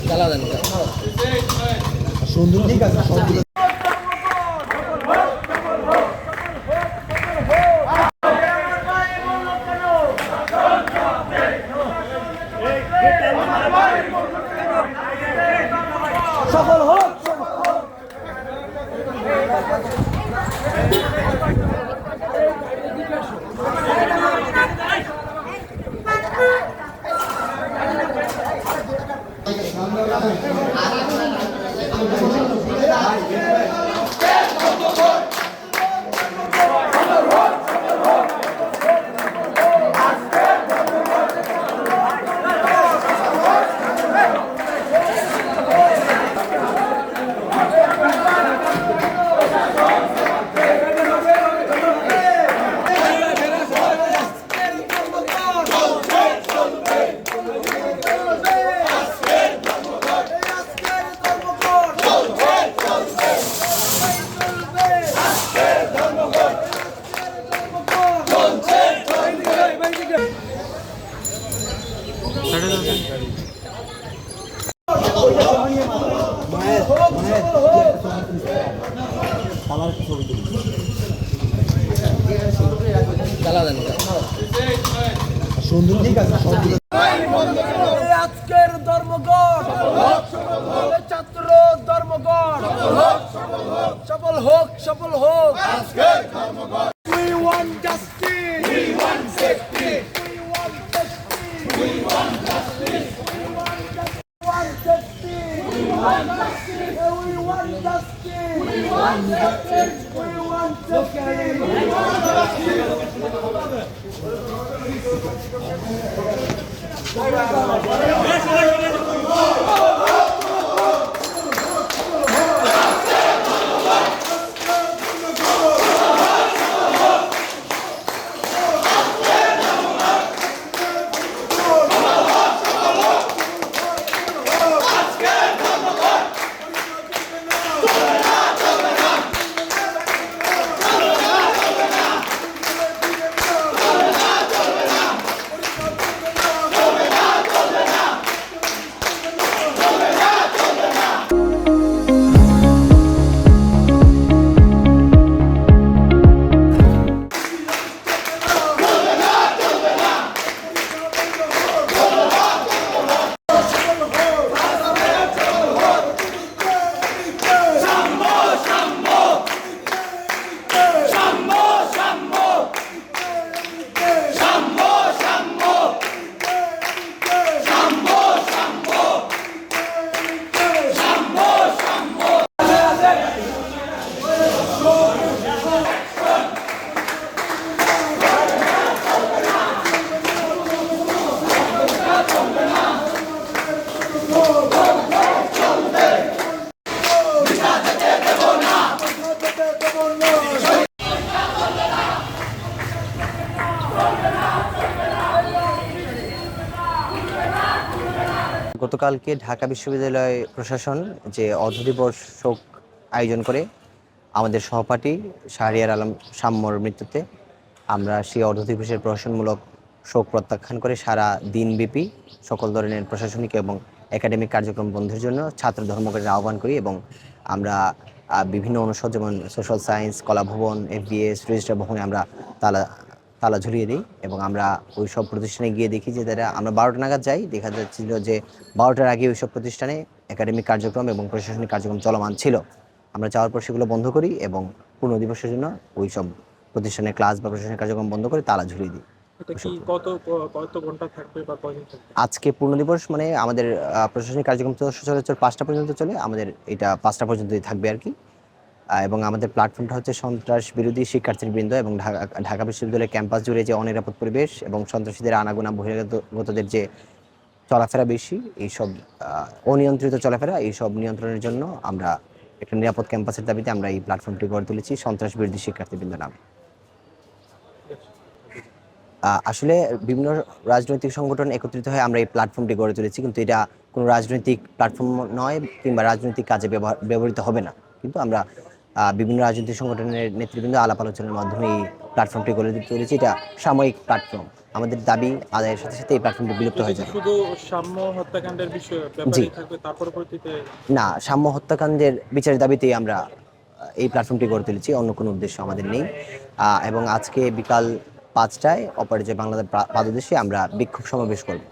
চালা দেন সুন্দর ঠিক আছে সবগুলো সফল হোক। চালা দেন সুন্দর ঠিক আছে সবগুলো আজকের ধর্মঘট ছাত্র ধর্মঘট সফল হোক সফল হোক। We want justice. We want safety. We want justice. We want justice. We want justice. We want justice. We want justice. We want justice. We want justice. We want গতকালকে ঢাকা বিশ্ববিদ্যালয় প্রশাসন যে অর্ধ দিবস শোক আয়োজন করে আমাদের সহপাঠী শাহরিয়ার আলম সাম্যর মৃত্যুতে আমরা সেই অর্ধ দিবসের প্রশাসনমূলক শোক প্রত্যাখ্যান করে সারা দিনব্যাপী সকল ধরনের প্রশাসনিক এবং একাডেমিক কার্যক্রম বন্ধের জন্য ছাত্র ধর্মঘটের আহ্বান করি এবং আমরা বিভিন্ন অনুষদ যেমন সোশ্যাল সায়েন্স, কলা ভবন, FBS, রেজিস্ট্রার ভবনে আমরা তালা ঝুলিয়ে দিই এবং আমরা ওই সব প্রতিষ্ঠানে গিয়ে দেখি যে তারা আমরা 12টা নাগাদ যাই, দেখা যাচ্ছিল যে 12টার আগে ওই সব প্রতিষ্ঠানে একাডেমিক কার্যক্রম এবং প্রশাসনিক কার্যক্রম চলমান ছিল। আমরা যাওয়ার পর সেগুলো বন্ধ করি এবং পূর্ণ দিবসের জন্য ওই সব প্রতিষ্ঠানে ক্লাস বা প্রশাসনিক কার্যক্রম বন্ধ করে তালা ঝুলিয়ে দিই। কত ঘন্টা থাকবে বা কয়দিন থাকবে? আজকে পূর্ণ দিবস মানে আমাদের প্রশাসনিক কার্যক্রম তো সচরাচর 5টা পর্যন্ত চলে, আমাদের এটা 5টা পর্যন্তই থাকবে আর কি। এবং আমাদের প্ল্যাটফর্মটা হচ্ছে সন্ত্রাস বিরোধী শিক্ষার্থীবৃন্দ এবং ঢাকা বিশ্ববিদ্যালয়ের ক্যাম্পাস জুড়ে যে অনিরাপদ পরিবেশ এবং সন্ত্রাসীদের আনাগোনা বহিরাগতদের যে চলাফেরা বেশি, এইসব অনিয়ন্ত্রিত চলাফেরা, এইসব নিয়ন্ত্রণের জন্য আমরা একটা নিরাপদ ক্যাম্পাসের দাবিতে আমরা এই প্ল্যাটফর্মটি গড়ে তুলেছি সন্ত্রাস বিরোধী শিক্ষার্থীবৃন্দ নামে। আসলে বিভিন্ন রাজনৈতিক সংগঠন একত্রিত হয়ে আমরা এই প্ল্যাটফর্মটি গড়ে তুলেছি, কিন্তু এটা কোনো রাজনৈতিক প্ল্যাটফর্ম নয় কিংবা রাজনৈতিক কাজে ব্যবহৃত হবে না। কিন্তু আমরা বিভিন্ন রাজনৈতিক সংগঠনের নেতৃবৃন্দ আলাপ আলোচনার মাধ্যমে এই প্ল্যাটফর্মটি গড়ে তুলেছি। এটা সাময়িক প্ল্যাটফর্ম, আমাদের দাবি আদায়ের সাথে সাথে এই প্ল্যাটফর্মটি বিলুপ্ত হয়ে যাবে। শুধু সাম্য হত্যাকাণ্ডের বিষয়ে জি। ব্যাপারেই থাকবে, তার পরবর্তীতে না, সাম্য হত্যাকাণ্ডের বিচারের দাবিতেই আমরা এই প্ল্যাটফর্মটি গড়ে তুলেছি, অন্য কোনো উদ্দেশ্য আমাদের নেই। এবং আজকে বিকাল 5টায় অপরাজয় বাংলাদেশ পাদদেশে আমরা বিক্ষোভ সমাবেশ করব।